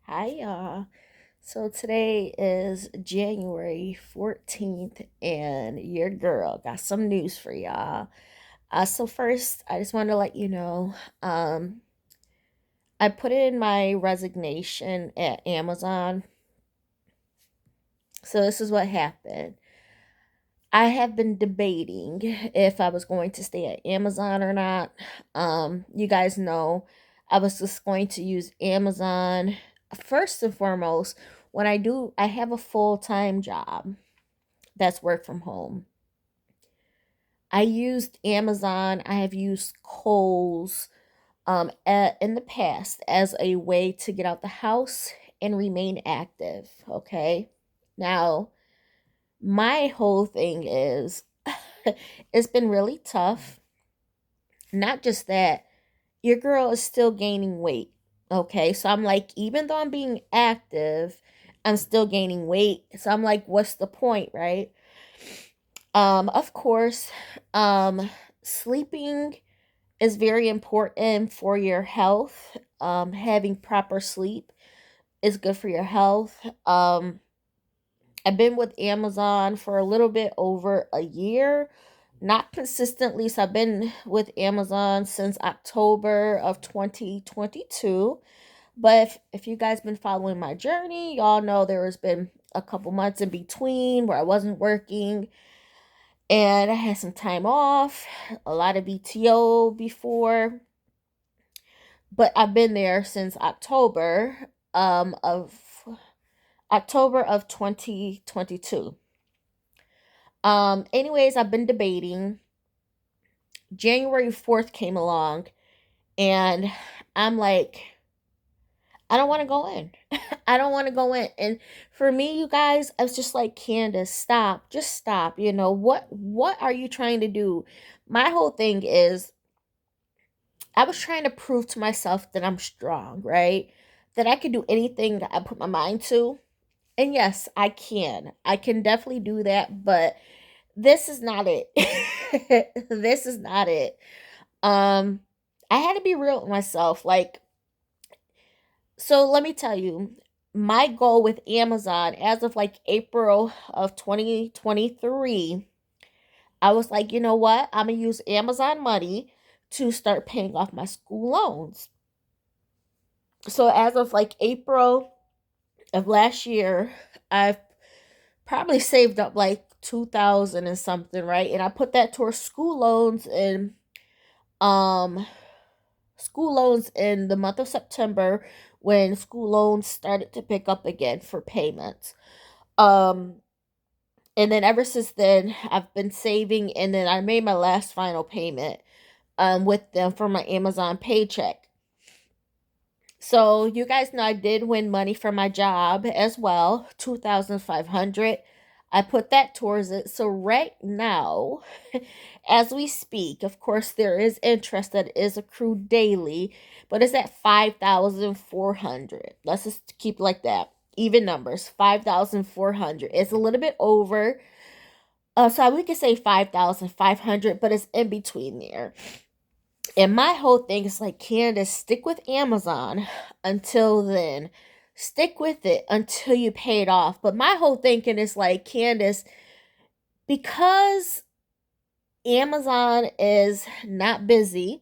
Hi, y'all. So today is January 14th, and your girl got some news for y'all. So first, I just want to let you know, um, I put in my resignation at Amazon. So this is what happened. I have been debating if I was going to stay at Amazon or not. You guys know I was just going to use Amazon first and foremost. When I have a full time job that's work from home. I used Amazon. I have used Kohl's in the past as a way to get out the house and remain active. Okay, now my whole thing is it's been really tough. Not just that, your girl is still gaining weight. Okay, so I'm like, even though I'm being active, I'm still gaining weight. So I'm like, what's the point, right? Of course, um, sleeping is very important for your health. Having proper sleep is good for your health. I've been with Amazon for a little bit over a year, not consistently. So I've been with Amazon since October of 2022. But if you guys been following my journey, y'all know there has been a couple months in between where I wasn't working and I had some time off, a lot of BTO before, but I've been there since October of 2022. Anyways, I've been debating. January 4th came along and I'm like, I don't want to go in. I don't want to go in. And for me, you guys, I was just like, Candace, stop. Just stop. What are you trying to do? My whole thing is I was trying to prove to myself that I'm strong, right? That I can do anything that I put my mind to. And yes, I can. I can definitely do that, but this is not it. This is not it. Um I had to be real with myself. Like, so let me tell you, my goal with Amazon as of like April of 2023, I was like, you know what? I'm going to use Amazon money to start paying off my school loans. So as of like April of last year, I've probably saved up like 2000 and something, right? And I put that towards um school loans in the month of September when school loans started to pick up again for payments. Um, and then ever since then, I've been saving, and then I made my last final payment with them for my Amazon paycheck. So you guys know I did win money for my job as well, 2,500. I put that towards it. So right now, as we speak, of course there is interest that is accrued daily, but it's at 5,400. Let's just keep it like that. Even numbers, 5,400. It's a little bit over. So we could say 5,500, but it's in between there. And my whole thing is like, Candace, stick with Amazon until then. Stick with it until you pay it off. But my whole thinking is like, Candace, because Amazon is not busy,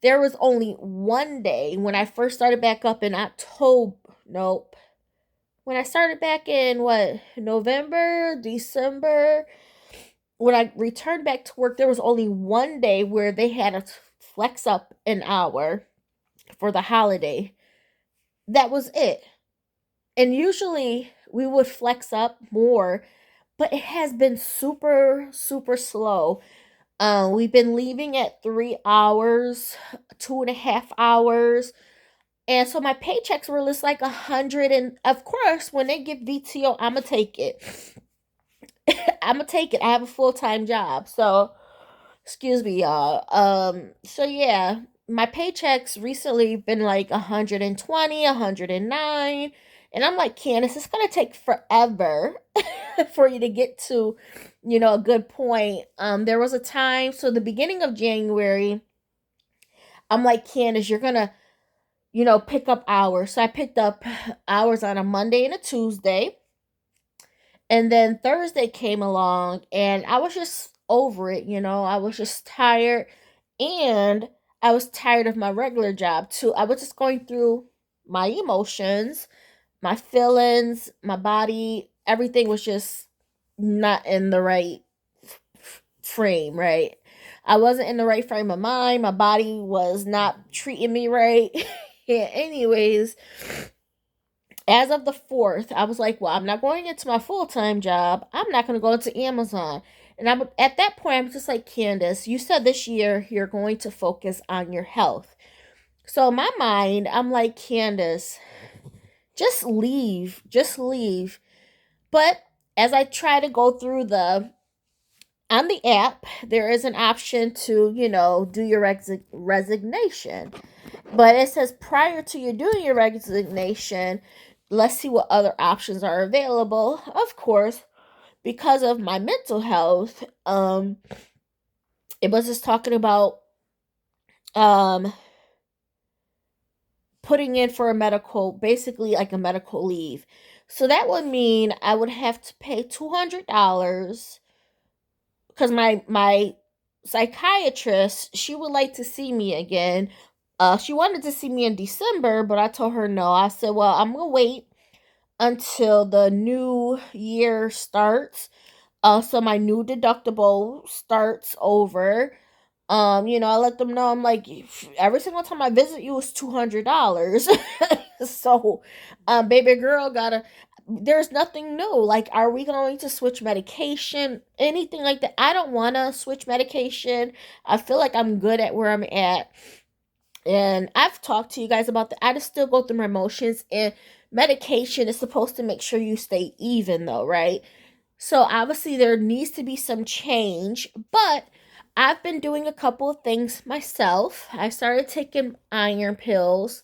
there was only one day when I first started back up in October. Nope. When I started back in what, November, December, when I returned back to work, there was only one day where they had a flex up an hour for the holiday. That was it. And usually we would flex up more, but it has been super, super slow. We've been leaving at 3 hours, 2.5 hours. And so my paychecks were just like 100. And of course, when they give VTO, I'm going to take it. I'm going to take it. I have a full time job. So excuse me, y'all. So yeah, my paychecks recently been like 120, 109. And I'm like, Candace, it's gonna take forever for you to get to, a good point. There was a time, so the beginning of January, I'm like, Candace, pick up hours. So I picked up hours on a Monday and a Tuesday. And then Thursday came along and I was just over it, I was just tired, and I was tired of my regular job too. I was just going through my emotions, my feelings, my body, everything was just not in the right frame, right? I wasn't in the right frame of mind. My body was not treating me right. Yeah, anyways, as of the 4th, I was like, well, I'm not going into my full time job. I'm not going to go into Amazon. And I'm at that point, I'm just like, Candace, you said this year you're going to focus on your health. So in my mind, I'm like, Candace, just leave. Just leave. But as I try to go through on the app, there is an option to, do your resignation. But it says prior to you doing your resignation, let's see what other options are available. Of course, because of my mental health, it was just talking about um putting in for a medical, basically like a medical leave. So that would mean I would have to pay $200 because my psychiatrist, she would like to see me again. She wanted to see me in December, but I told her no. I said, well, I'm gonna wait until the new year starts. So my new deductible starts over. I let them know, I'm like, every single time I visit you is $200. So, baby girl gotta. There's nothing new. Like, are we going to switch medication? Anything like that? I don't want to switch medication. I feel like I'm good at where I'm at. And I've talked to you guys about that. I just still go through my emotions, and medication is supposed to make sure you stay even, though, right? So obviously there needs to be some change, but I've been doing a couple of things myself. I started taking iron pills,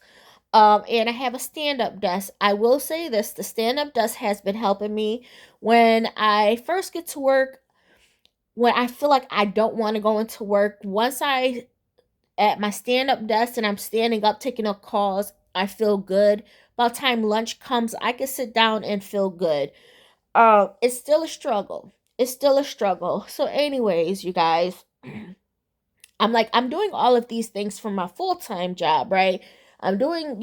and I have a stand-up desk. I will say this, the stand-up desk has been helping me when I first get to work, when I feel like I don't want to go into work. Once I at my stand-up desk and I'm standing up taking up calls, I feel good. By the time lunch comes, I can sit down and feel good. It's still a struggle. It's still a struggle. So, anyways, you guys, I'm doing all of these things for my full time job, right? I'm doing,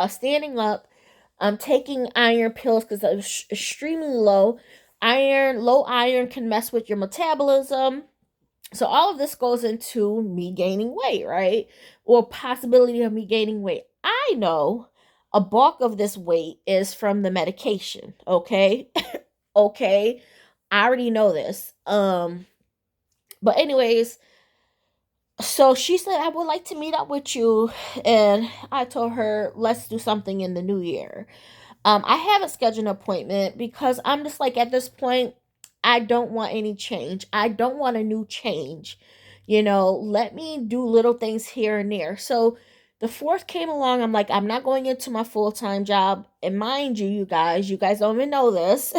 standing up. I'm taking iron pills because I'm extremely low. Low iron can mess with your metabolism. So all of this goes into me gaining weight, right? Or possibility of me gaining weight. I know a bulk of this weight is from the medication, okay? Okay. I already know this. But anyways, so she said I would like to meet up with you, and I told her let's do something in the new year. I haven't scheduled an appointment because I'm just like, at this point, I don't want any change. I don't want a new change. Let me do little things here and there. So the 4th came along. I'm like, I'm not going into my full time job. And mind you, you guys don't even know this.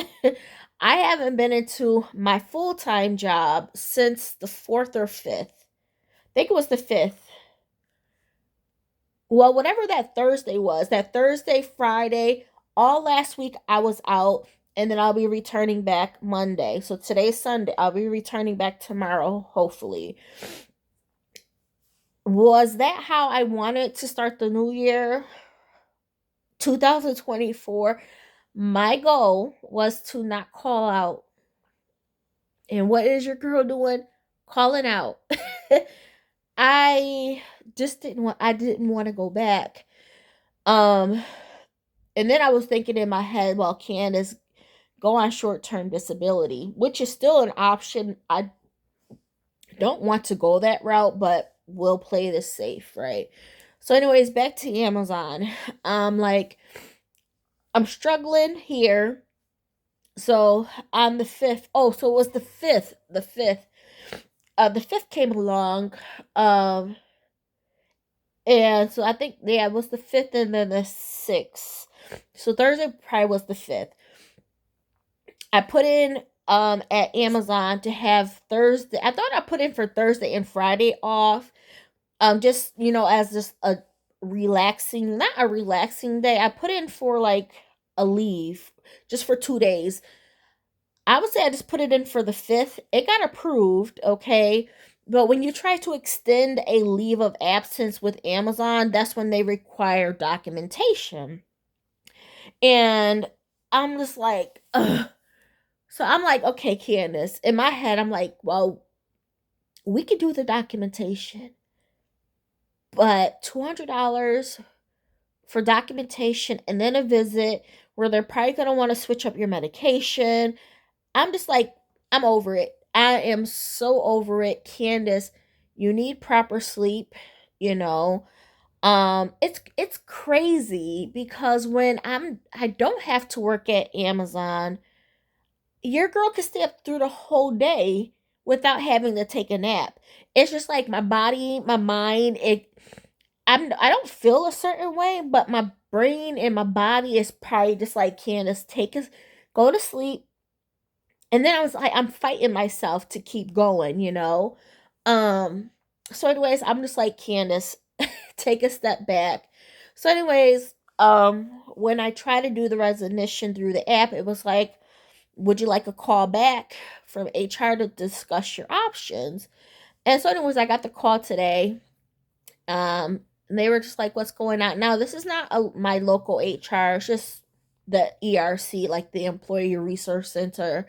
I haven't been into my full time job since the 4th or 5th. I think it was the 5th. Well, whatever that Thursday was, that Thursday, Friday, all last week I was out, and then I'll be returning back Monday. So today's Sunday. I'll be returning back tomorrow, hopefully. Was that how I wanted to start the new year? 2024. My goal was to not call out. And what is your girl doing? Calling out. I didn't want to go back. Um and then I was thinking in my head, well, Candace, go on short-term disability, which is still an option. I don't want to go that route, but we'll play this safe, right? So anyways, back to Amazon. Like, I'm struggling here. So on the 5th, so it was the 5th came along. And so I think, yeah, it was the 5th and then the 6th. So Thursday probably was the 5th. I put in at Amazon to have Thursday. I thought I put in for Thursday and Friday off. Just, as just relaxing, not a relaxing day. I put in for like a leave just for 2 days. I would say I just put it in for the 5th. It got approved, okay? But when you try to extend a leave of absence with Amazon, that's when they require documentation. And I'm just like, ugh. So I'm like, okay, Candace. In my head, I'm like, well, we could do the documentation, but $200 for documentation and then a visit where they're probably going to want to switch up your medication. I'm just like, I'm over it. I am so over it. Candace, you need proper sleep, you know. It's crazy because when I don't have to work at Amazon, your girl can stay up through the whole day without having to take a nap. It's just like my body, my mind, I don't feel a certain way, but my brain and my body is probably just like, Candace, take us, go to sleep. And then I was like, I'm fighting myself to keep going, you know? Um, so anyways, I'm just like, Candace, take a step back. So anyways, when I try to do the resignation through the app, it was like, would you like a call back from HR to discuss your options? And so anyways, I got the call today. And they were just like, what's going on? Now, this is not my local HR, it's just the ERC, like the Employee Resource Center.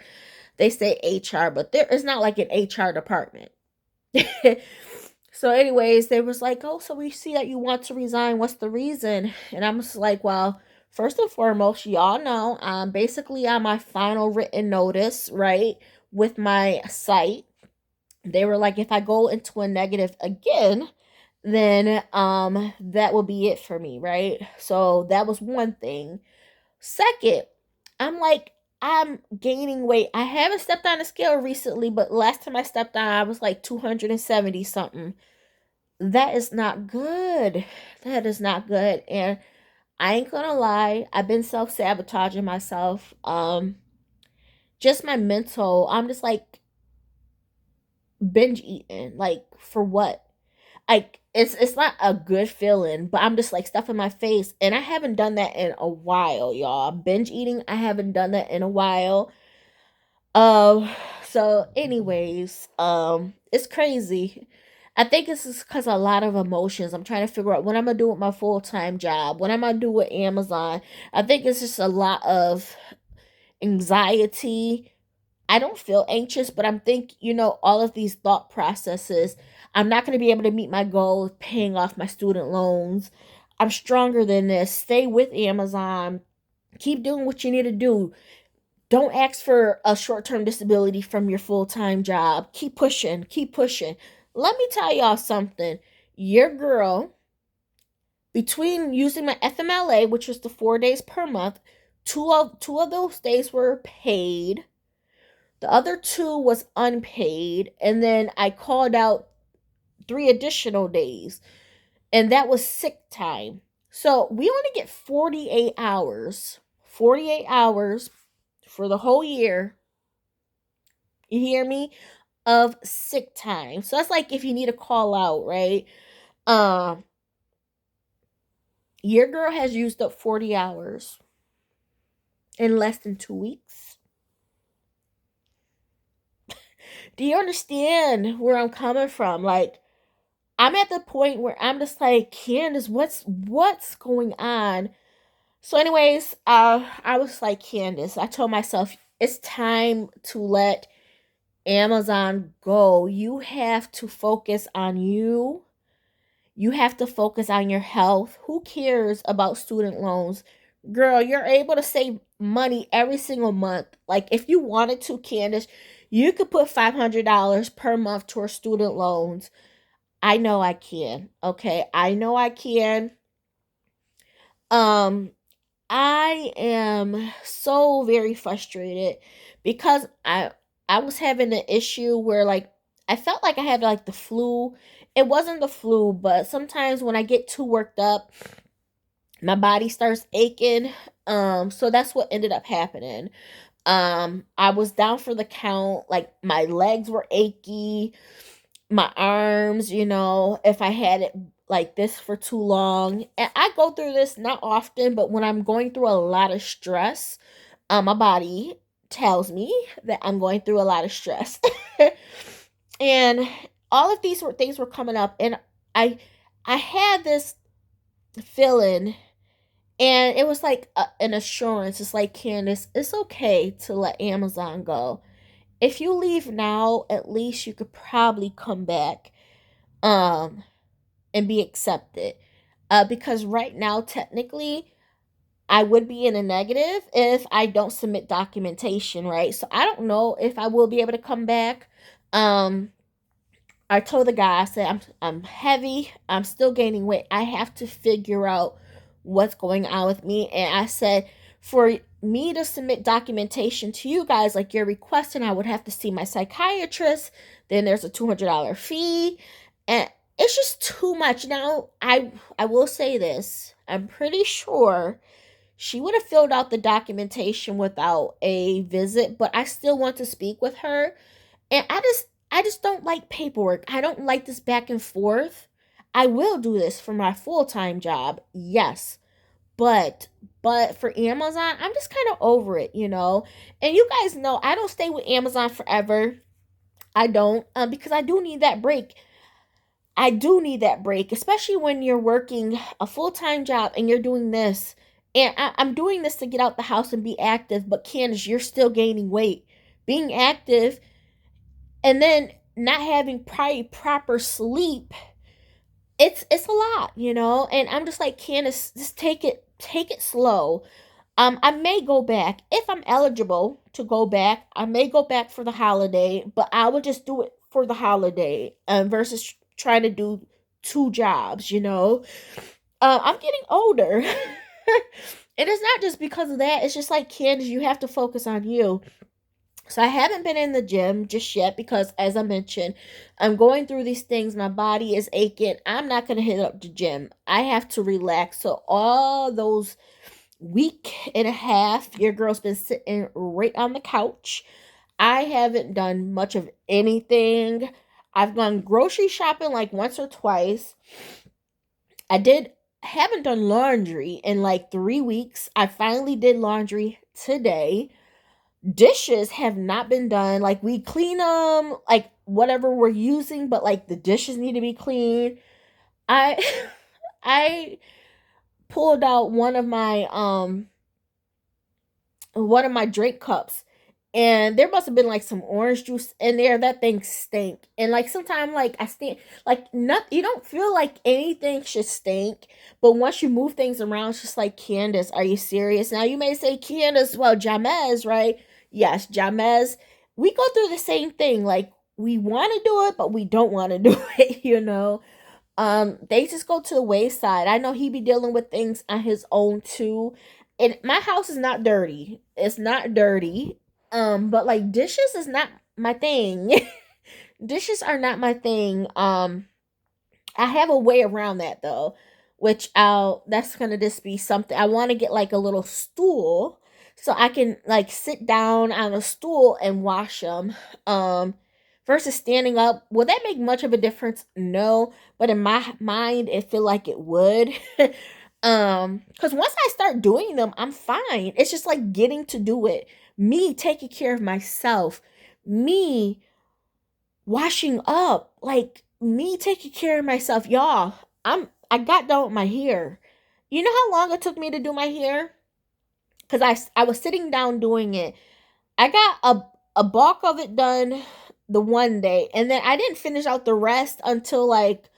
They say HR, but there is not like an HR department. So anyways, they was like, oh, so we see that you want to resign, what's the reason? And I'm just like, well, first and foremost, y'all know basically on my final written notice, right, with my site, they were like, if I go into a negative again, then that will be it for me, right? So that was one thing. Second, I'm like, I'm gaining weight. I haven't stepped on a scale recently, but last time I stepped on, I was like 270 something. That is not good. That is not good. And I ain't gonna lie, I've been self-sabotaging myself. Just my mental, I'm just like binge eating. Like for what? Like it's not a good feeling, but I'm just like stuffing my face, and I haven't done that in a while, y'all. Binge eating, I haven't done that in a while. Um, so anyways, it's crazy. I think this is because a lot of emotions. I'm trying to figure out what I'm gonna do with my full time job, what I'm gonna do with Amazon. I think it's just a lot of anxiety. I don't feel anxious, but I'm think, all of these thought processes. I'm not going to be able to meet my goal of paying off my student loans. I'm stronger than this. Stay with Amazon. Keep doing what you need to do. Don't ask for a short-term disability from your full-time job. Keep pushing. Keep pushing. Let me tell y'all something. Your girl, between using my FMLA, which was the 4 days per month, two of those days were paid. The other two was unpaid, and then I called out 3 additional days, and that was sick time. So we only get 48 hours. 48 hours for the whole year. You hear me? Of sick time. So that's like if you need a call out, right? Um, your girl has used up 40 hours in less than 2 weeks. Do you understand where I'm coming from? Like, I'm at the point where I'm just like, Candace, what's going on? So, anyways, I was like, Candace, I told myself it's time to let Amazon go. You have to focus on you. You have to focus on your health. Who cares about student loans? Girl, you're able to save money every single month. Like if you wanted to, Candace, you could put $500 per month towards student loans. I know I can. Okay, I know I can. Um, I am so very frustrated because I was having an issue where like I felt like I had like the flu. It wasn't the flu, but sometimes when I get too worked up, my body starts aching. So that's what ended up happening. I was down for the count, like my legs were achy, my arms, if I had it like this for too long. And I go through this not often, but when I'm going through a lot of stress, my body tells me that I'm going through a lot of stress. And all of these things were coming up, and I I had this feeling, and it was like an assurance. It's like, Candace, it's okay to let Amazon go. If you leave now, at least you could probably come back um and be accepted. Because right now, technically, I would be in a negative if I don't submit documentation, right? So I don't know if I will be able to come back. Um, I told the guy, I said, I'm heavy, I'm still gaining weight. I have to figure out what's going on with me. And I said, for me to submit documentation to you guys like you're requesting, I would have to see my psychiatrist. Then there's a $200 fee. And it's just too much. Now, I will say this. I'm pretty sure she would have filled out the documentation without a visit, but I still want to speak with her. And I just don't like paperwork. I don't like this back and forth. I will do this for my full-time job. Yes. But for Amazon, I'm just kind of over it, you know. And you guys know I don't stay with Amazon forever. I don't, because I do need that break. I do need that break, especially when you're working a full-time job and you're doing this. And I'm doing this to get out the house and be active, but Candace, you're still gaining weight. Being active and then not having probably proper sleep, it's a lot, you know. And I'm just like, Candace, just take it slow. I may go back if I'm eligible to go back. I may go back for the holiday, but I will just do it for the holiday, versus trying to do two jobs, you know. I'm getting older. And it's not just because of that. It's just like, Candace, you have to focus on you. So I haven't been in the gym just yet because, as I mentioned, I'm going through these things. My body is aching. I'm not going to hit up the gym. I have to relax. So all those week and a half, your girl's been sitting right on the couch. I haven't done much of anything. I've gone grocery shopping like once or twice. I did haven't done laundry in like 3 weeks. I finally did laundry today. Dishes have not been done. Like, we clean them, like whatever we're using, but like the dishes need to be cleaned. I I pulled out one of my drink cups, and there must have been like some orange juice in there. That thing stink. And like sometimes, like, I stink, like, not, you don't feel like anything should stink, but once you move things around, it's just like, Candace, are you serious? Now you may say, Candace, well, Jamez, right? Yes, Jamez. We go through the same thing. Like, we want to do it, but we don't want to do it, you know. They just go to the wayside. I know he be dealing with things on his own too. And my house is not dirty. It's not dirty. But like, dishes is not my thing. Dishes are not my thing. I have a way around that though, which I'll that's gonna just be something. I want to get like a little stool so I can like sit down on a stool and wash them. Versus standing up. Will that make much of a difference? No, but in my mind, it feel like it would. Because once I start doing them, I'm fine. It's just like getting to do it. Me taking care of myself. Me washing up, like, me taking care of myself, y'all. I got done with my hair. You know how long it took me to do my hair? Because I was sitting down doing it. I got a bulk of it done the one day, and then I didn't finish out the rest until like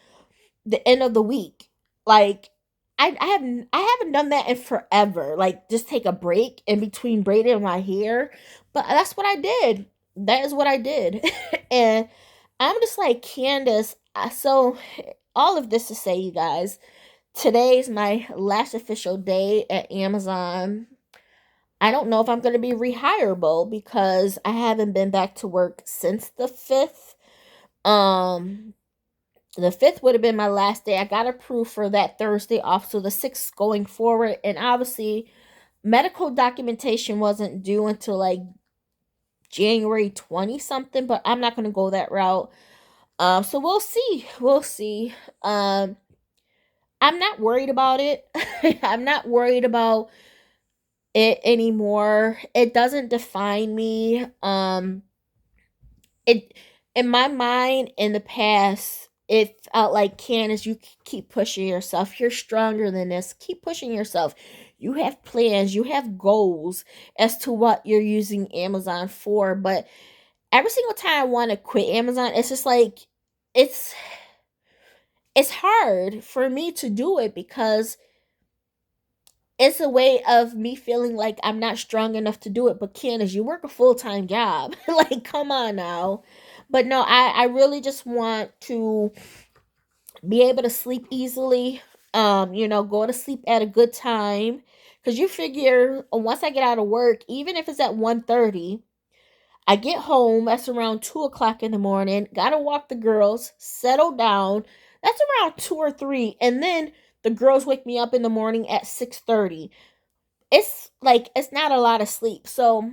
the end of the week. Like, I haven't done that in forever. Like, just take a break in between braiding my hair. But that's what I did. That is what I did. And I'm just like, Candace. So all of this to say, you guys, today's my last official day at Amazon. I don't know if I'm going to be rehireable because I haven't been back to work since the 5th. Um, the 5th would have been my last day. I got approved for that Thursday off, so the 6th going forward. And obviously, medical documentation wasn't due until like January 20 something, but I'm not going to go that route. So we'll see. We'll see. I'm not worried about it. I'm not worried about it anymore. It doesn't define me. It in my mind in the past, it felt like, Candace, you keep pushing yourself. You're stronger than this. Keep pushing yourself. You have plans. You have goals as to what you're using Amazon for. But every single time I want to quit Amazon, it's just like it's it's hard for me to do it because it's a way of me feeling like I'm not strong enough to do it. But Candace, you work a full-time job. Like, come on now. But no, I really just want to be able to sleep easily. Go to sleep at a good time. Cause you figure once I get out of work, even if it's at 1:30, I get home, that's around 2 o'clock in the morning, gotta walk the girls, settle down. That's around 2 or 3. And then the girls wake me up in the morning at 6:30. It's like it's not a lot of sleep. So,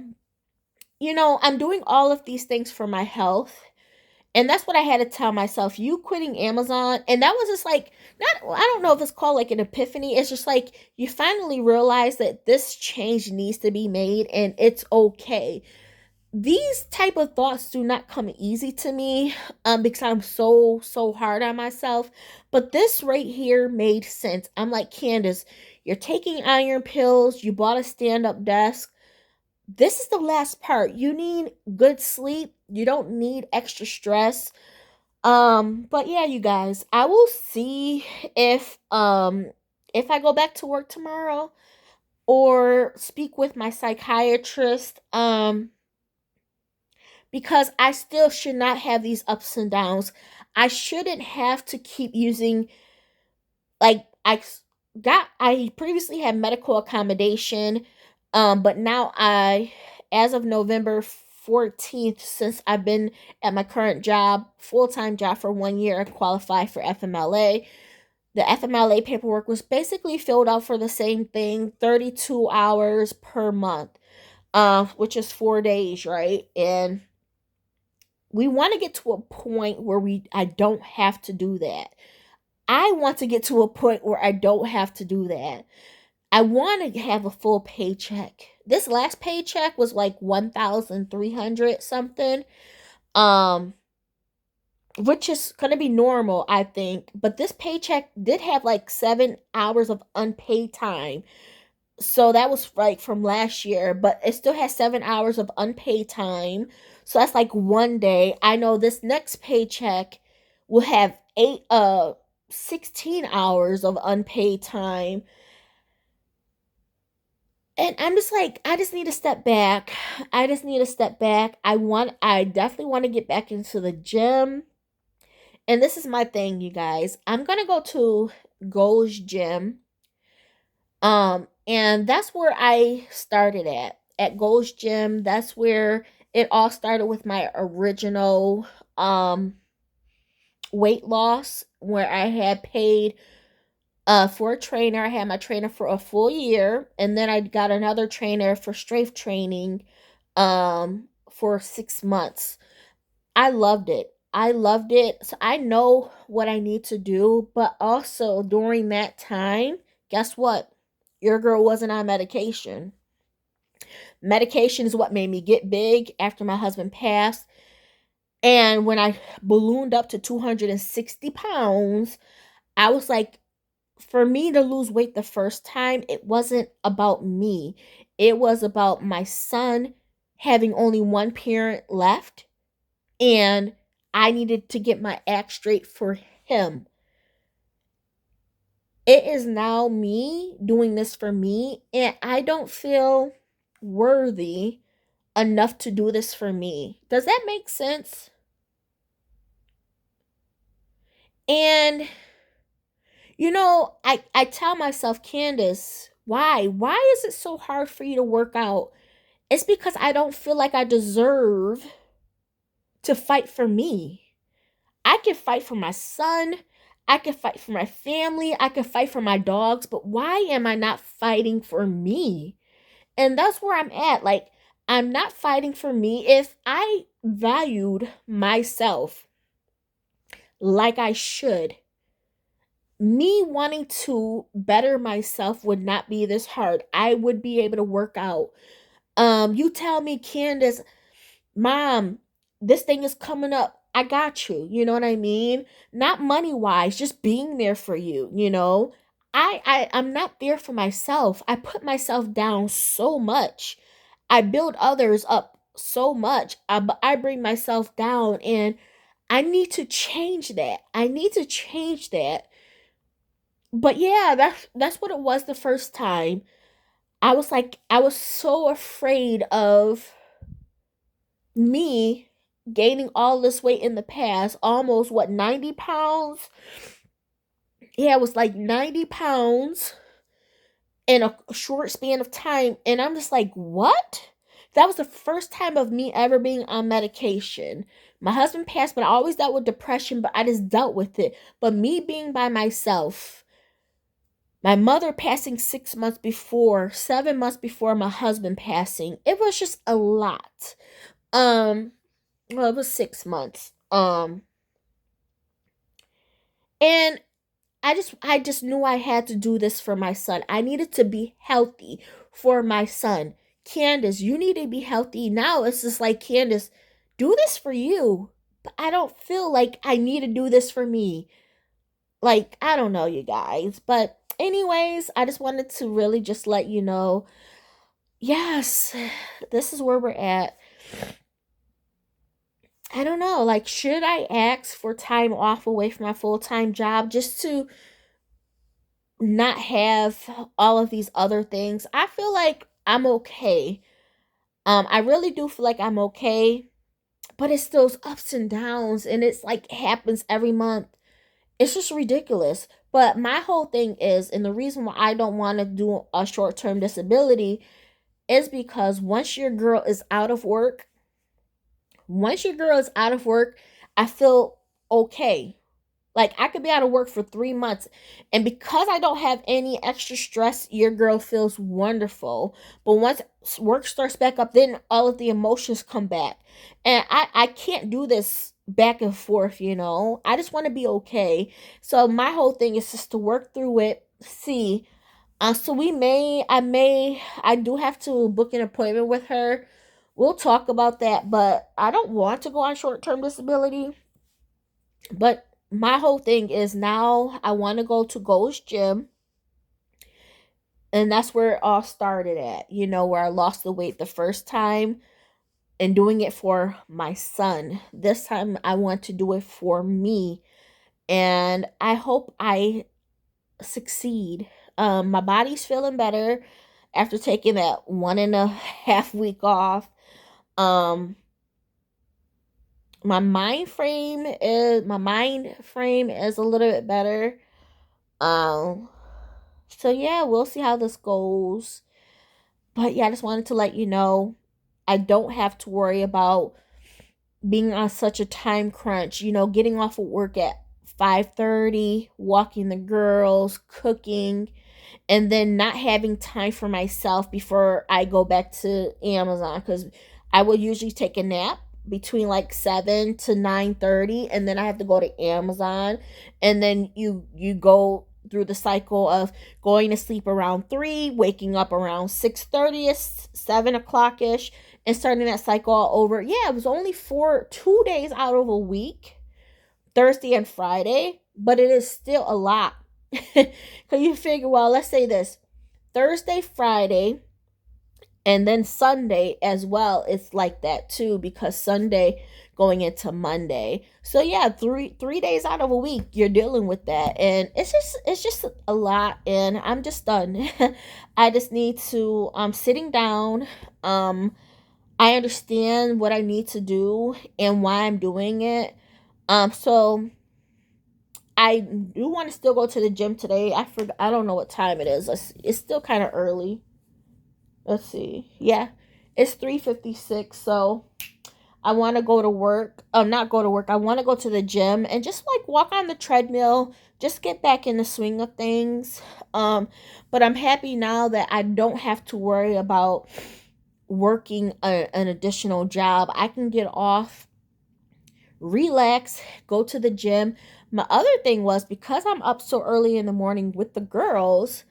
I'm doing all of these things for my health. And that's what I had to tell myself. You quitting Amazon, and that was just like, not, I don't know if it's called like an epiphany. It's just like you finally realize that this change needs to be made and it's okay. These type of thoughts do not come easy to me, because I'm so hard on myself. But this right here made sense. I'm like, Candace, you're taking iron pills, you bought a stand-up desk. This is the last part. You need good sleep. You don't need extra stress. But yeah, you guys, I will see if I go back to work tomorrow or speak with my psychiatrist. Because I still should not have these ups and downs. I shouldn't have to keep using, like, I previously had medical accommodation, but now as of November 14th, since I've been at my current job, full-time job for 1 year, I qualify for FMLA. The FMLA paperwork was basically filled out for the same thing, 32 hours per month, which is 4 days, right? And we want to get to a point where I don't have to do that. I want to get to a point where I don't have to do that. I want to have a full paycheck. This last paycheck was like 1,300 something. Um which is going to be normal, I think, but this paycheck did have like 7 hours of unpaid time. So that was like from last year, but it still has 7 hours of unpaid time. So that's like 1 day. I know this next paycheck will have 16 hours of unpaid time. And I'm just like, I just need to step back. I just need to step back. I definitely want to get back into the gym. And this is my thing, you guys. I'm gonna go to Gold's Gym. And that's where I started at Gold's Gym. That's where it all started with my original weight loss, where I had paid for a trainer. I had my trainer for a full year, and then I got another trainer for strength training for 6 months. I loved it. I loved it. So I know what I need to do, but also during that time, guess what? Your girl wasn't on medication. Medication is what made me get big after my husband passed. And when I ballooned up to 260 pounds, I was like, for me to lose weight the first time, it wasn't about me. It was about my son having only one parent left, and I needed to get my act straight for him. It is now me doing this for me, and I don't feel worthy enough to do this for me. Does that make sense? And I tell myself, Candace, why? Why is it so hard for you to work out? It's because I don't feel like I deserve to fight for me. I can fight for my son. I can fight for my family. I can fight for my dogs. But why am I not fighting for me? And that's where I'm at. Like, I'm not fighting for me. If I valued myself like I should, me wanting to better myself would not be this hard. I would be able to work out. You tell me, Candace, Mom, this thing is coming up. I got you. You know what I mean? Not money wise, just being there for you, you know? I'm not there for myself. I put myself down so much. I build others up so much. I bring myself down, and I need to change that. I need to change that. But yeah, that's what it was the first time. I was so afraid of me gaining all this weight in the past, almost what, 90 pounds? Yeah, it was like 90 pounds in a short span of time. And I'm just like, what? That was the first time of me ever being on medication. My husband passed, but I always dealt with depression, but I just dealt with it. But me being by myself, my mother passing 6 months before, 7 months before my husband passing, it was just a lot. Um, well, it was 6 months. And I just knew I had to do this for my son. I needed to be healthy for my son. Candace, you need to be healthy. Now it's just like, Candace, do this for you. But I don't feel like I need to do this for me. Like, I don't know, you guys. But anyways, I just wanted to really just let you know, yes, this is where we're at. I don't know, like, should I ask for time off away from my full-time job just to not have all of these other things? I feel like I'm okay. I really do feel like I'm okay, but it's those ups and downs, and it's like happens every month. It's just ridiculous. But my whole thing is, and the reason why I don't want to do a short-term disability is because once your girl is out of work, I feel okay. Like, I could be out of work for 3 months, and because I don't have any extra stress, your girl feels wonderful. But once work starts back up, then all of the emotions come back. And I can't do this back and forth, you know? I just want to be okay. So my whole thing is just to work through it, see. So I do have to book an appointment with her. We'll talk about that, but I don't want to go on short term disability. But my whole thing is, now I want to go to Gold's Gym. And that's where it all started at, you know, where I lost the weight the first time, and doing it for my son. This time I want to do it for me. And I hope I succeed. My body's feeling better after taking that 1.5 week off. Um, my mind frame is a little bit better. Um, so yeah, we'll see how this goes. But yeah, I just wanted to let you know I don't have to worry about being on such a time crunch, you know, getting off of work at 5:30, walking the girls, cooking, and then not having time for myself before I go back to Amazon, cuz I will usually take a nap between like 7 to 9:30, and then I have to go to Amazon. And then you go through the cycle of going to sleep around 3, waking up around 6:30, 7 o'clock ish, and starting that cycle all over. Yeah, it was only for 2 days out of a week, Thursday and Friday, but it is still a lot. Because you figure, well, let's say this Thursday, Friday, and then Sunday as well. It's like that too, because Sunday going into Monday. So yeah, three days out of a week you're dealing with that, and it's just a lot, and I'm just done. I just need to sitting down. I understand what I need to do and why I'm doing it. So I do want to still go to the gym today. I don't know what time it is. It's still kind of early. Let's see. Yeah, it's 3:56. So I want to go to work. Not go to work. I want to go to the gym and just like walk on the treadmill. Just get back in the swing of things. But I'm happy now that I don't have to worry about working an additional job. I can get off relax, go to the gym. My other thing was, because I'm up so early in the morning with the girls,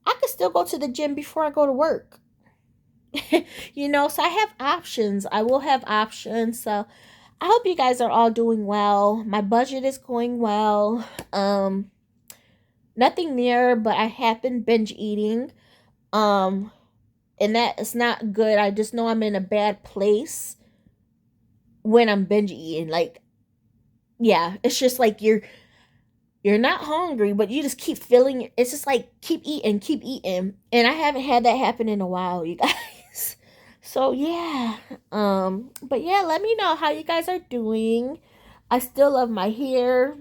I could still go to the gym before I go to work. So I have options. I will have options. So I hope you guys are all doing well. My budget is going well. Nothing near, but I have been binge eating. Um, and that is not good. I just know I'm in a bad place when I'm binge eating. Like, yeah, it's just like you're not hungry, but you just keep feeling it's just like keep eating, keep eating. And I haven't had that happen in a while, you guys. So yeah. But yeah, let me know how you guys are doing. I still love my hair.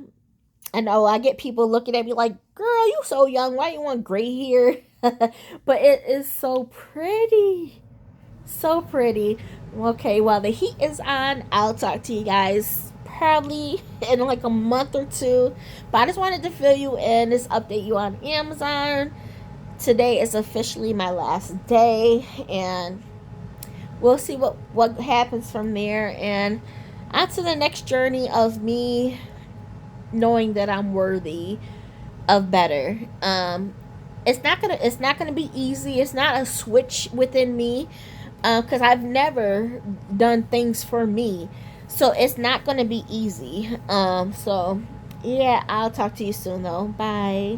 I know I get people looking at me like, girl, you so young. Why you want gray hair? But it is so pretty. So pretty. Okay, while the heat is on, I'll talk to you guys probably in like a month or two. But I just wanted to fill you in, this update you on Amazon. Today is officially my last day, and we'll see what happens from there. And on to the next journey of me knowing that I'm worthy of better. It's not gonna be easy. It's not a switch within me, because I've never done things for me, so it's not gonna be easy. So yeah, I'll talk to you soon though. Bye.